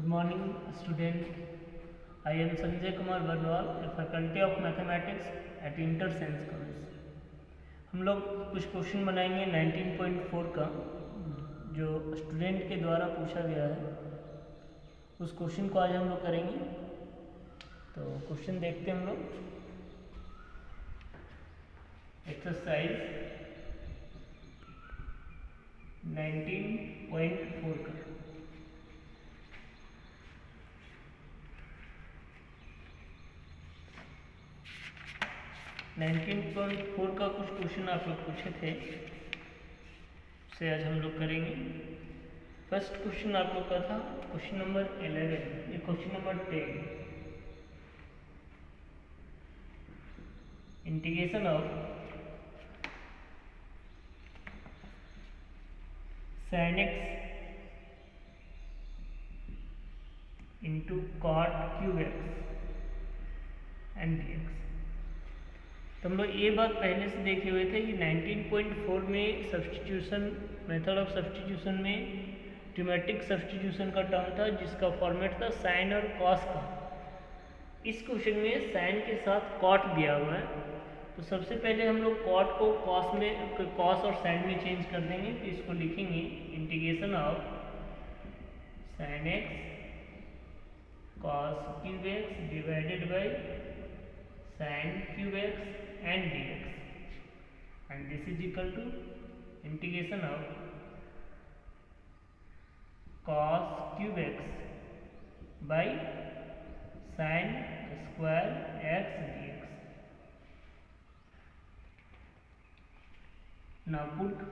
Good morning, student. I am Sanjay Kumar Barwal, a faculty of mathematics at Inter Science College. हम लोग कुछ question बनाएंगे 19.4 का, जो स्टूडेंट के द्वारा पूछा गया है। उस क्वेश्चन को आज हम लोग करेंगे। तो क्वेश्चन देखते हैं हम लोग। एक्सरसाइज 19.4 का। नाइनटीन पॉइंट 4 का कुछ क्वेश्चन आप लोग पूछे थे, उसे आज हम लोग करेंगे। फर्स्ट क्वेश्चन आप लोग का था क्वेश्चन नंबर 11, ये question number 10। Integration of sin x into cot cube x and dx। तो हम लोग ये बात पहले से देखे हुए थे कि 19.4 में सब्स्टिट्यूशन, मेथड ऑफ सब्स्टिट्यूशन में ट्रिमेटिक सब्स्टिट्यूशन का टर्म था, जिसका फॉर्मेट था साइन और कॉस का। इस क्वेश्चन में साइन के साथ कॉट दिया हुआ है, तो सबसे पहले हम लोग कॉट को कॉस और साइन में चेंज कर देंगे। तो इसको लिखेंगे integration of sine x cos cube x divided by sine cube x and dx, and this is equal to integration of cos cube x by sin square x dx. Now put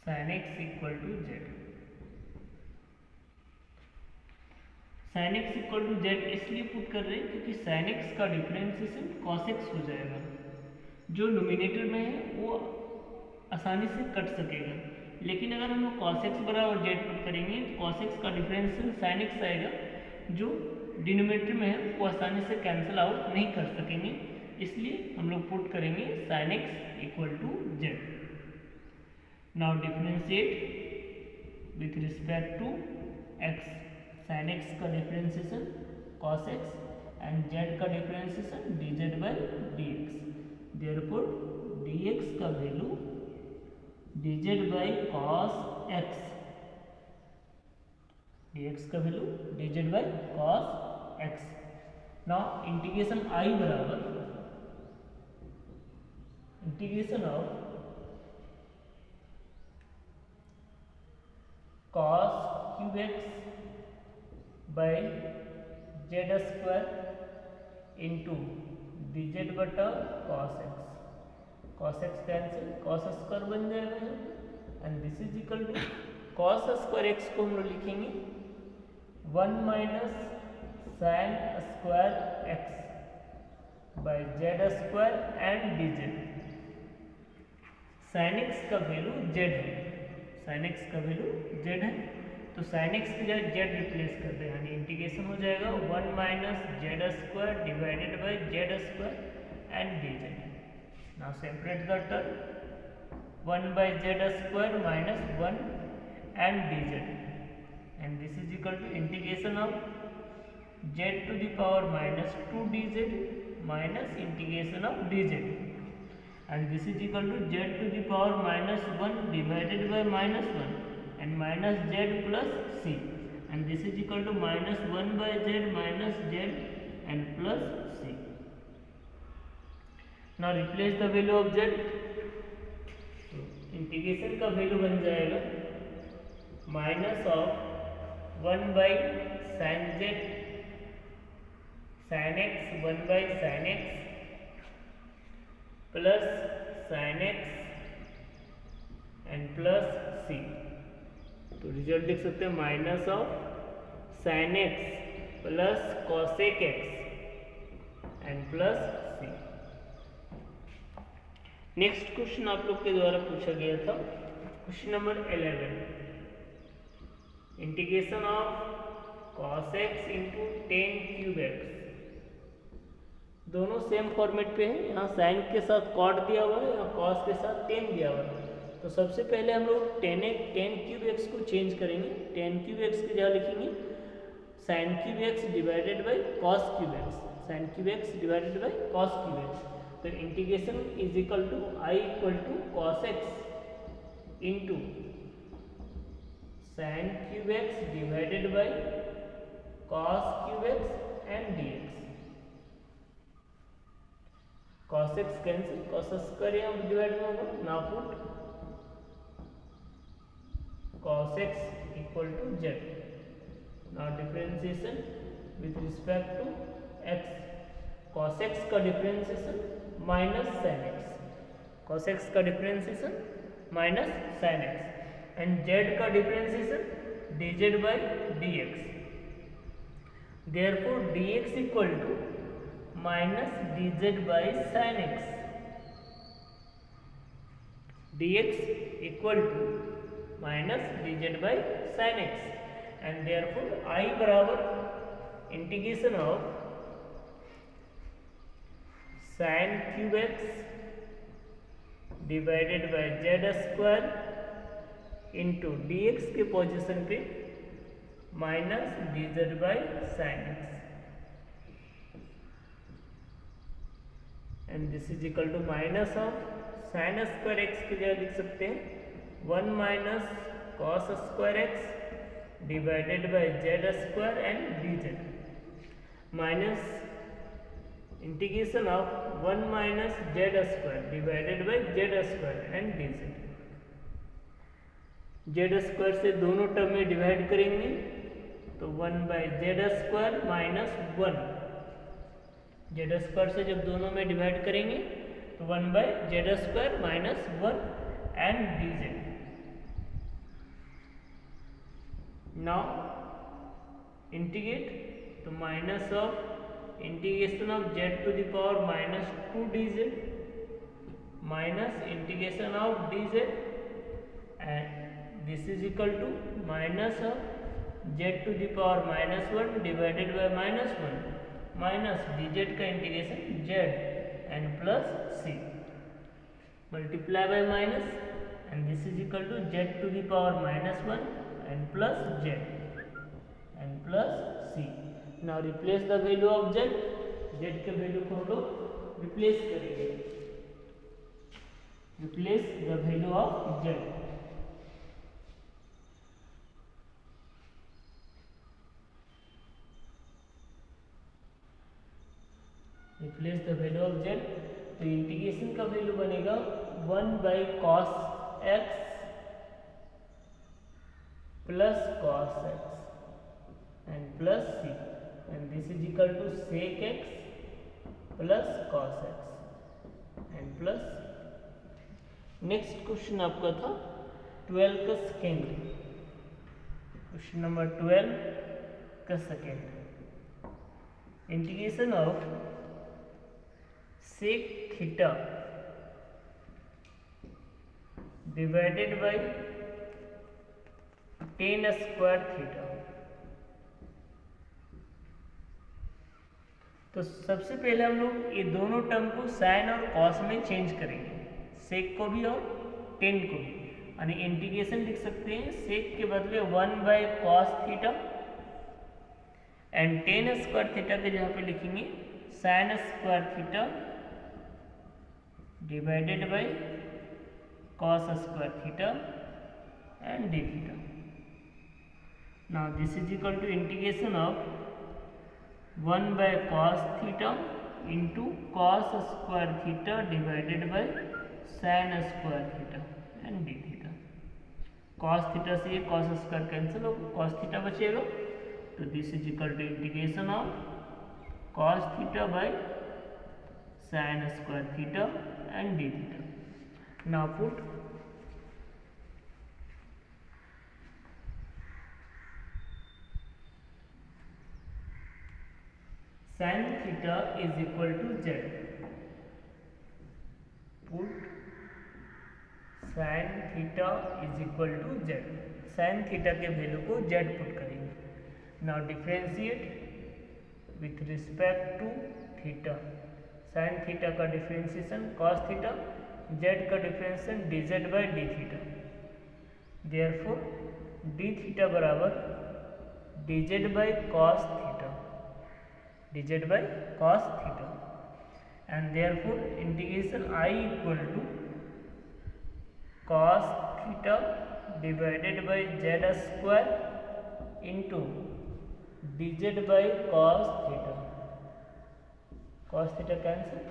sin x equal to z. Sine x equal to z इसलिए put कर रहे हैं क्योंकि sine x का differentiation cos x हो जाएगा। जो nominator में है वो आसानी से कट सकेगा, लेकिन अगर हम लोग कॉस एक्स बराबर जेड पुट करेंगे तो कॉस एक्स का डिफरेंशिएशन साइन एक्स आएगा, जो डिनोमिनेटर में है वो आसानी से कैंसिल आउट नहीं कर सकेंगे। इसलिए हम लोग पुट करेंगे sine x equal to z. Now differentiate with respect to x. Sine x का differentiation cos x and z का differentiation d z by d x. Therefore d x का value d z by cos x, d x का value d z by cos x. Now integration I बराबर integration of cos cube x by z square into d z बटा cos x. Cos x cancel, cos square बन जाएगा and this is equal to cos square x को हम लोग लिखेंगे 1 minus sine square x by z square and d z. Sine x का value z है, sine x का value z है, तो साइन एक्स की जगह जेड रिप्लेस कर दे, यानी इंटीग्रेशन हो जाएगा 1 minus z square divided by z square and d z. Now separate the term 1 by z square minus 1 and d z, and this is equal to integration of z to the power minus 2 d z minus integration of d z, and this is equal to z to the power minus 1 divided by minus 1 and minus z plus c, and this is equal to minus 1 by z minus z and plus c. Now replace the value of z. तो integration का value बन जाएगा minus of 1 by sine z sine x 1 by sine x plus sine x and plus c। तो result लिख सकते हैं minus of sine x plus cosec x and plus c. Next question आप लोग के द्वारा पूछा गया था question number 11। Integration of cos x into 10 cube x. दोनों सेम फॉर्मेट पे है, यहाँ साइन के साथ कॉट दिया हुआ है, यहाँ कॉस के साथ 10 दिया हुआ है। तो सबसे पहले हम लोग टेन क्यूब एक्स को चेंज करेंगे। टेन क्यूब एक्स की जगह लिखेंगे sine cube x divided by cos cube x, sine cube x divided by cos cube x. तो integration is equal to I equal to cos x into sine cube x divided by cos cube x and d x. Cos x cancel, cos square यहाँ divide में होगा, now put cos x equal to z. Now differentiation with respect to x, cos x का differentiation minus sin x, cos x का differentiation minus sin x, and z का differentiation dz by dx. Therefore dx equal to minus dz by sin x, dx equal to minus dz by sin x, and therefore I बराबर integration of sin cube x divided by z square into dx के position पे minus dz by sin x, and this is equal to minus of sin square x की जगह लिख सकते हैं 1 minus cos square x divided by z square and dz, minus integration of 1 minus z square divided by z square and dz। Z square से दोनों term में divide करेंगे तो 1 by z square minus 1, z square से जब दोनों में divide करेंगे तो 1 by z square minus 1 and dz। Now integrate, तो minus of integration of z to the power minus 2 dz minus integration of dz, and this is equal to minus of z to the power minus 1 divided by minus 1 minus dz का integration z and plus c multiply by minus, and this is equal to z to the power minus 1 and plus z and plus c. Now replace the value of z, z के value को हम लोग replace करेंगे, replace the value of z, replace the value of z। तो integration का value बनेगा 1 by cos x plus cos x and plus c, and this is equal to sec x plus cos x and plus c। Next question आपका था 12 का second, question number 12 का second, integration of sec theta divided by tan square theta. तो सबसे पहले हम लोग ये दोनों टर्म को साइन और कॉस में चेंज करेंगे, सेक को भी और टेन को भी, यानी इंटीग्रेशन लिख सकते हैं सेक के बदले 1 by cos theta and ten square theta के जगह पे लिखेंगे sine square theta divided by cos square theta and D theta. Now this is equal to integration of 1 by cos theta into cos square theta divided by sin square theta and d theta। cos theta से ये cos square cancel हो, cos theta बचेगा, तो this is equal to integration of cos theta by sin square theta and d theta। Now put sin theta is equal to z, put sin theta is equal to z, sin theta के value को z put करेंगे। Now differentiate with respect to theta, sin theta का differentiation cos theta z का differential d z by d theta. Therefore d theta बराबर d z by cos theta, d z by cos theta. And therefore integration I equal to cos theta divided by z square into d z by cos theta. cos theta cancel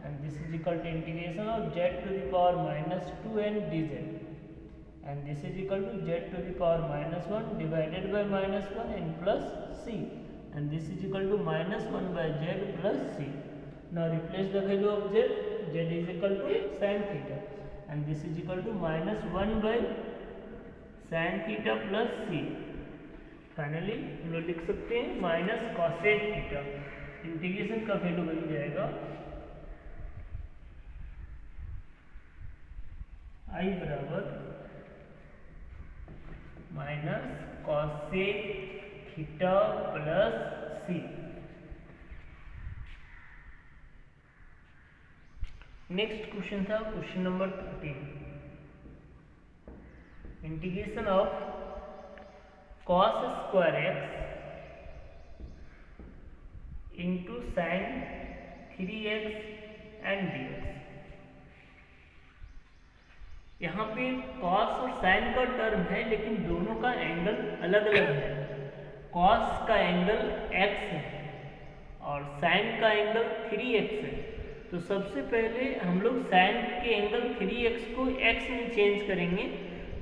and this is equal to integration of z to the power minus 2n dz, and this is equal to z to the power minus 1 divided by minus 1 and plus c, and this is equal to minus 1 by z plus c. Now replace the value of z, z is equal to sin theta, and this is equal to minus 1 by sin theta plus c. Finally हम लोग लिख सकते हैं minus cosec theta. Integration का value बन जाएगा आई बराबर minus cosec theta plus c. Next question था question number 13, integration of cos square x into sign 3x and dx। यहाँ पे cos और sin का टर्म है लेकिन दोनों का एंगल अलग अलग है। cos का एंगल x है और sin का एंगल 3x है। तो सबसे पहले हम लोग sin के एंगल 3x को x में चेंज करेंगे,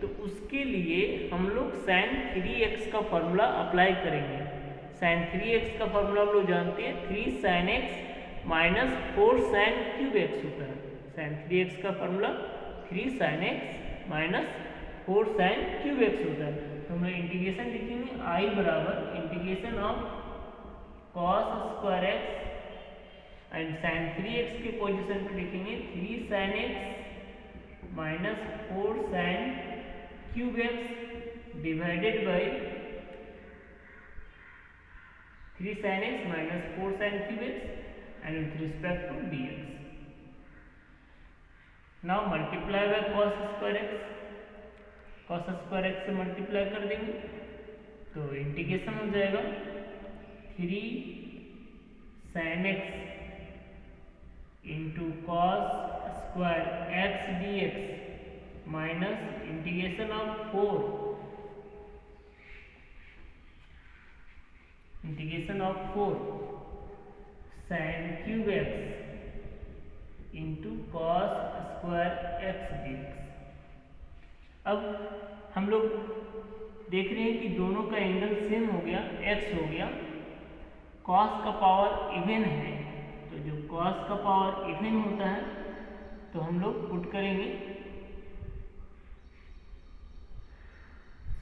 तो उसके लिए हम लोग sin 3x का फॉर्मूला अप्लाई करेंगे। sin 3x का फॉर्मूला हम लोग जानते हैं 3 sin x minus 4 sin cube x होता है। sin 3x का formula 3 sin x minus 4 sin cube x होता है। तो हम लोग इंटीग्रेशन लिखेंगे i बराबर integration of cos square x and sin 3x के पोजीशन पे लिखेंगे 3 sin x minus 4 sin cube x divided by 3 sin x minus 4 sin cube x and with respect to dx। Now multiply by cos square x, cos square x से multiply कर देंगे तो integration हो जाएगा 3 sin x into cos square x dx minus integration of 4 sin cube x into cos square x dx। अब हम लोग देख रहे हैं कि दोनों का एंगल सेम हो गया, x हो गया। cos का पावर इवन है, तो जो cos का पावर इवन होता है तो हम लोग पुट करेंगे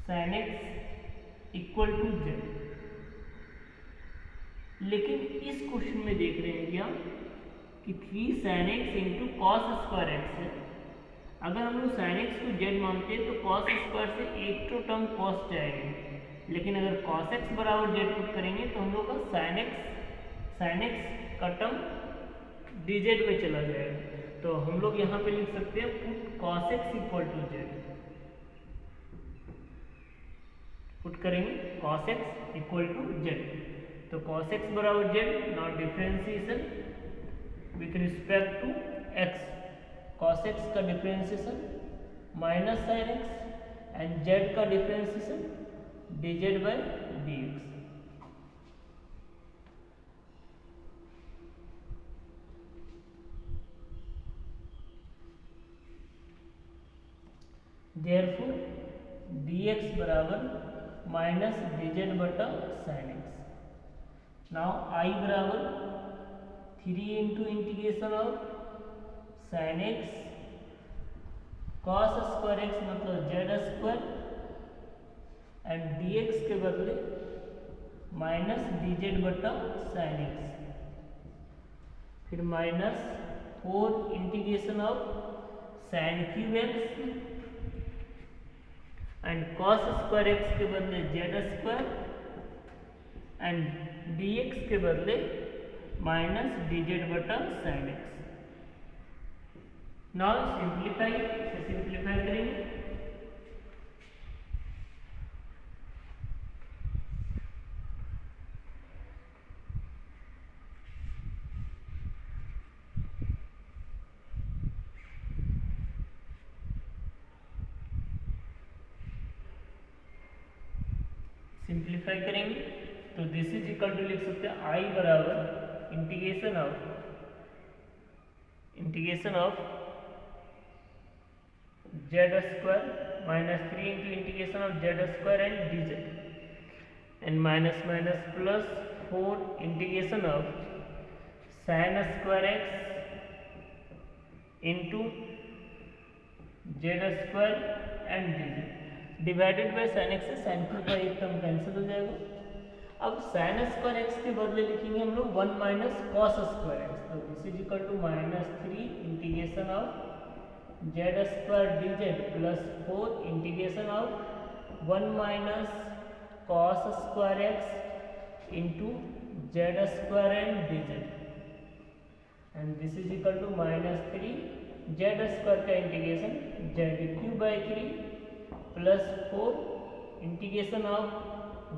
sin x equal to z। लेकिन इस क्वेश्चन में देख रहे हैं क्या कि 3 sin x into cos square x है। अगर हम लोग sin x को z मानते हैं तो cos स्क्वायर से एक तो टर्म cos जाएगा, लेकिन अगर cos x बराबर z पुट करेंगे तो हम लोग का sin x का टर्म dz में चला जाएगा। तो हम लोग यहाँ पे लिख सकते हैं put cos x equal to z, put करेंगे cos x equal to z। तो cos x बराबर z, now differentiation with respect to x, cos x का differentiation minus sin x and z का differentiation dz by dx। Therefore dx बराबर minus dz बटा sin x। Now i बराबर 3 into integration of sin x cos square x मतलब z square and dx के बदले minus dz बटा sin x, फिर minus 4 integration of sin cube x and cos square x के बदले z square and dx के बदले माइनस dz बटा sin x। नाउ सिंप्लीफाई, इसे सिंप्लीफाई करेंगे। सिंप्लीफाई करेंगे तो दिस इज इक्वल टू लिख सकते हैं आई बराबर integration of z square minus 3 into integration of z square and d z and minus minus plus 4 integration of sine square x into z square and d Z divided by sine x से sign Q का एक term cancel हो जाएगा। अब sign square x के बदले लिखेंगे हम लोग 1 माइनस कॉस स्क्वायर एक्स, तो this is equal to minus 3 integration of z square d z plus 4 integration of 1 minus cos square x into z square and d z and this is equal to minus 3 z square का integration z cube by 3 plus 4 integration of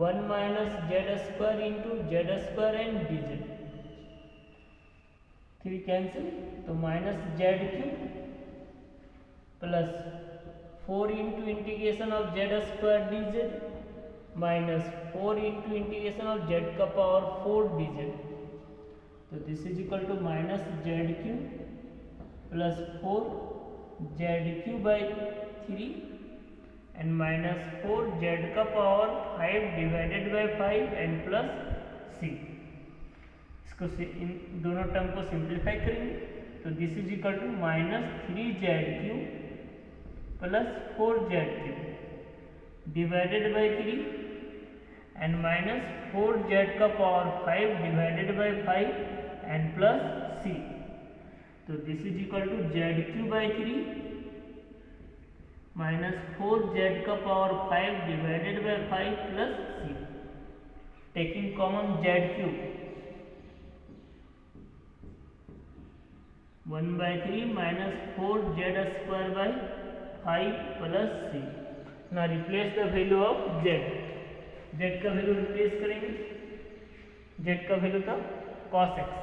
1 minus z square into z square and d z, 3 cancel तो minus z cube plus 4 into integration of z square d z minus 4 into integration of z का power 4 d z, तो this is equal to minus z cube plus 4 z cube by 3 and minus 4 z का power 5 divided by 5 and plus C. इसको इन दोनों term को simplify करेंगे तो this is equal to minus 3 z cube plus 4 z cube divided by 3 and minus 4 z का power 5 divided by 5 and plus C, तो this is equal to z cube by 3 minus 4 z का power 5 divided by 5 plus C, taking common z cube 1/3 minus 4 z square by 5 plus C. ना replace the value of z, z का value replace करेंगे, z का value था cos x,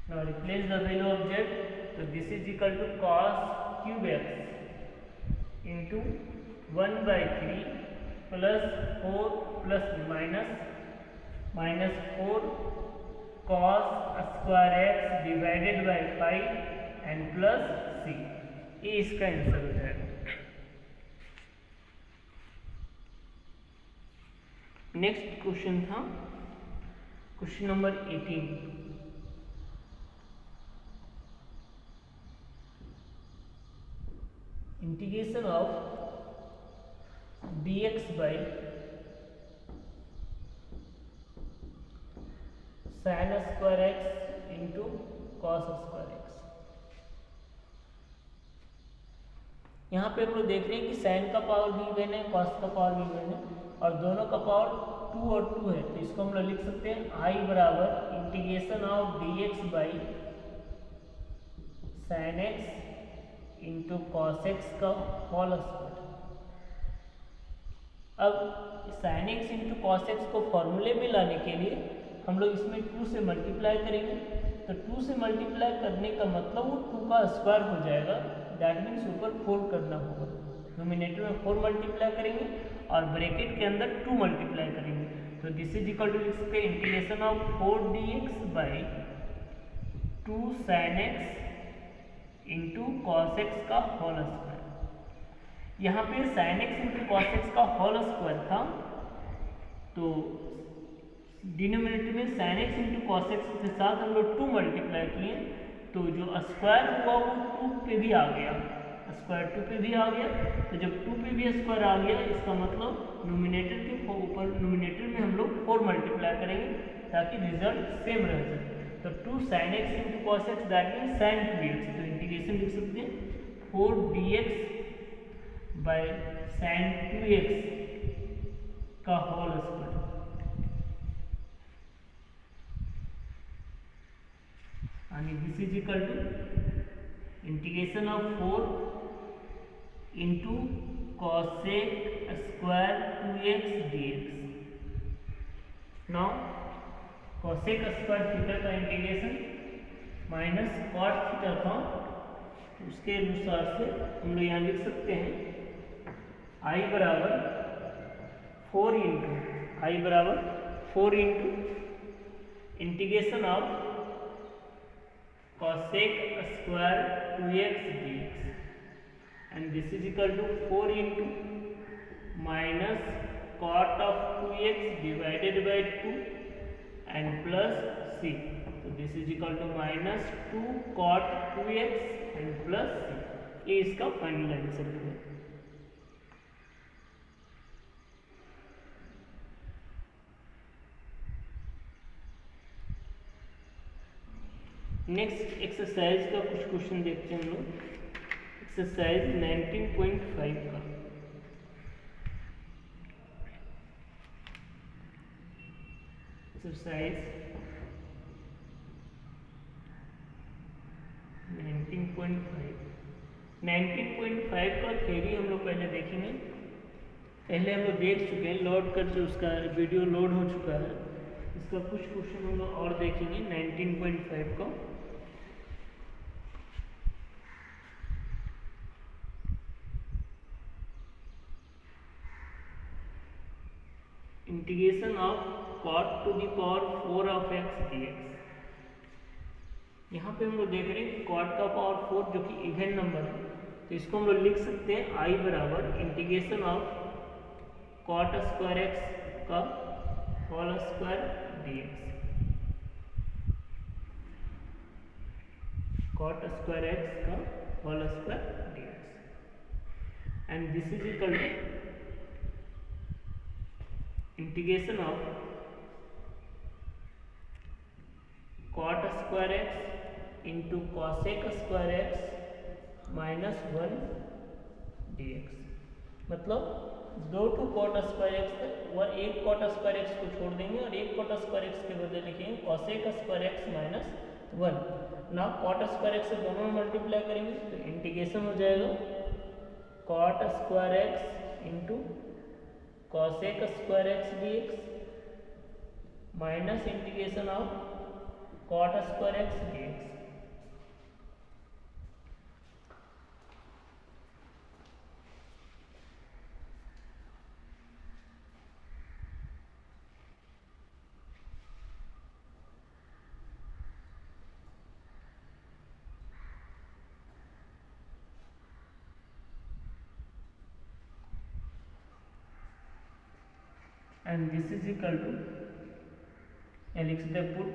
now replace the value of z, so this is equal to cos cube x into 1/3 plus 4 plus minus 4 cos square x divided by 5 and plus c, ये इसका answer हो जाएगा। Next question था question number 18, integration of dx by sine square x into cos square x. यहाँ पे हम लोग देख रहे हैं कि साइन का पावर भी इवन है, कॉस का पावर भी इवन है और दोनों का पावर 2 और 2 है, तो इसको हम लोग लिख सकते हैं आई बराबर integration of dx by sine x into cos x का होल स्क्वायर। अब sine x into cos x को फॉर्मूले में लाने के लिए हम लोग इसमें 2 से मल्टीप्लाई करेंगे, तो 2 से मल्टीप्लाई करने का मतलब वो 2 का स्क्वायर हो जाएगा, दैट मीन्स ऊपर 4 करना होगा, नोमिनेटर में 4 मल्टीप्लाई करेंगे और ब्रैकेट के अंदर 2 मल्टीप्लाई करेंगे, तो दिस इज इक्वल टू लिख सकते हैं integration of 4 dx by 2 sine x into cos x का होल स्क्वायर। यहाँ पे sine x into cos x का होल स्क्वायर था, तो डिनोमिनेटर में sine x into cos x के साथ हम लोग 2 मल्टीप्लाई किए, तो जो स्क्वायर हुआ वो 2 पे भी आ गया, स्क्वायर 2 पे भी आ गया, तो जब 2 पे भी स्क्वायर आ गया इसका मतलब नोमिनेटर के ऊपर नोमिनेटर में हम लोग 4 मल्टीप्लाई करेंगे ताकि रिजल्ट सेम रह जाए, तो 2 sine x into cos x that mean sine 2x, तो इंटीग्रेशन लिख सकते हैं 4 dx बाई साइन 2x का होल स्क्वायर। यानी this is equal to integration of 4 into cosec square 2x dx। Now cosec square theta का integration minus cot theta था, उसके अनुसार से हम लोग यहाँ लिख सकते हैं I बराबर 4 into integration of cosec square 2x dx and this is equal to 4 into minus cot of 2x divided by 2 and plus c। तो this is equal to minus 2 cot 2x and plus c। ये इसका final answer है। Next exercise का कुछ question देखते हैं हम लोग। एक्सरसाइज 19.5 का एक्सरसाइज 19.5 का थ्योरी हम लोग पहले देखेंगे। पहले हम लोग देख चुके हैं, लोड करके उसका वीडियो लोड हो चुका है। इसका कुछ क्वेश्चन हम लोग और देखेंगे 19.5 का। Integration of cot to the power 4 of x dx। यहाँ पे हम लोग देख रहे हैं cot का पावर 4 जो कि इवन नंबर है, तो इसको हम लोग लिख सकते हैं I बराबर integration of cot square x का whole square dx। cot square x का whole square dx and this is equal to integration of cot square x into cosec square x minus 1 dx। मतलब 2 cot square x है और एक cot square x को छोड़ देंगे और एक cot स्क्वायर x के बदले लिखेंगे कॉसेक स्क्वायर x माइनस 1। ना cot स्क्वायर x से दोनों मल्टीप्लाई करेंगे तो इंटीग्रेशन हो जाएगा cot square x into cosec square x dx minus integration of cot square x dx। and this is equal to लिख सकते पुट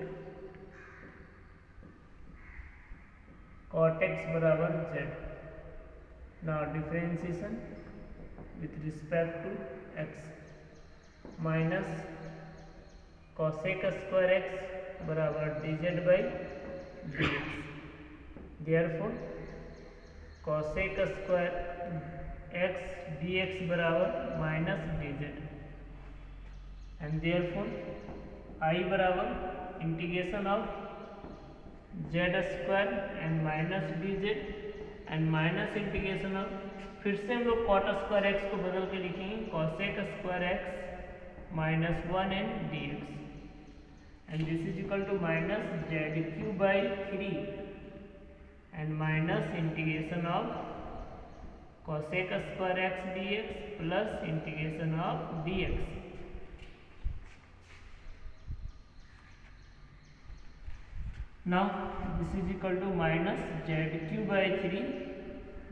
cot x बराबर z। Now differentiation with respect to x minus cosec square x बराबर dz by dx। Therefore cosec square x dx बराबर minus dz and therefore I बराबर integration of z square and minus dz and minus integration of, फिर से हम लोग cot square x को बदल के लिखेंगे cosec square x minus 1 and dx and this is equal to minus z³ by 3 and minus integration of cosec square x dx plus integration of dx। Now this is equal to minus z³ by 3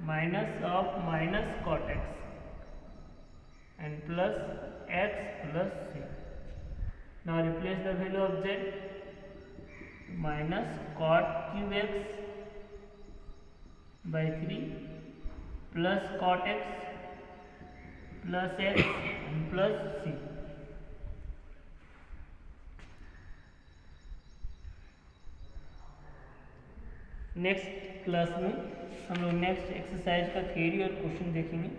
minus of minus cot x and plus x plus c। Now replace the value of z minus cot cube x by 3 plus cot x plus x and plus c। Next class में हम लोग next exercise का theory और question देखेंगे।